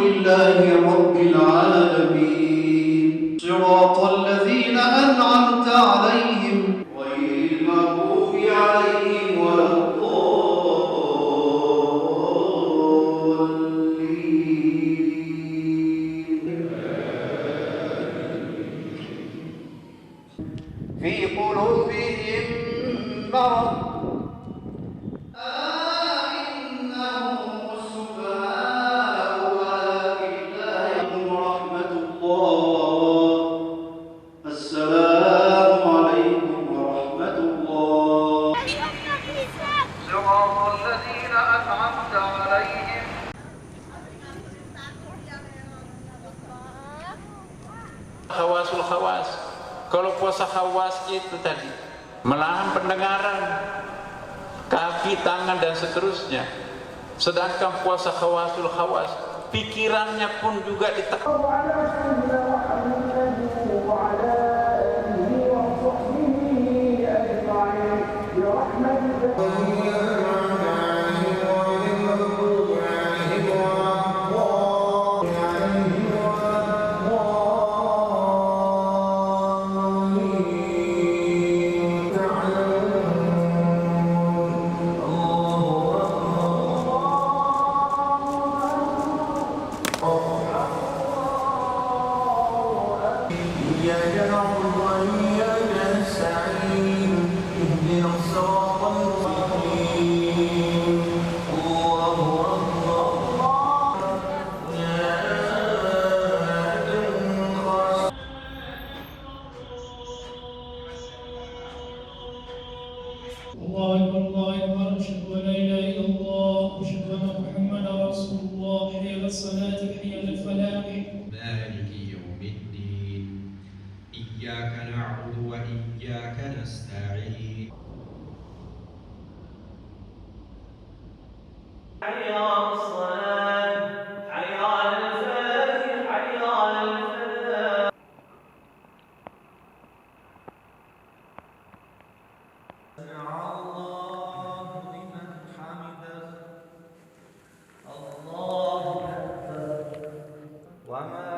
لله رب العالمين صراط الذين أنعمت عليهم غير المغضوب عليهم ولا الضالين. في قلوبهم مرض Khawasul khawas. Kalau puasa khawas itu tadi menahan pendengaran, kaki, tangan dan seterusnya. Sedangkan puasa khawasul khawas, pikirannya pun juga ditekan. الله أكبر أشهد أن لا إله إلا الله أشهد أن محمدا رسول الله حي على الصلاة حي على الفلاح. مالك يوم الدين إياك نعبد وإياك نستعين. حي على الصلاة حي على الفلاح حي على الفلاح. سمع الله لمن حمده الله أكبر وما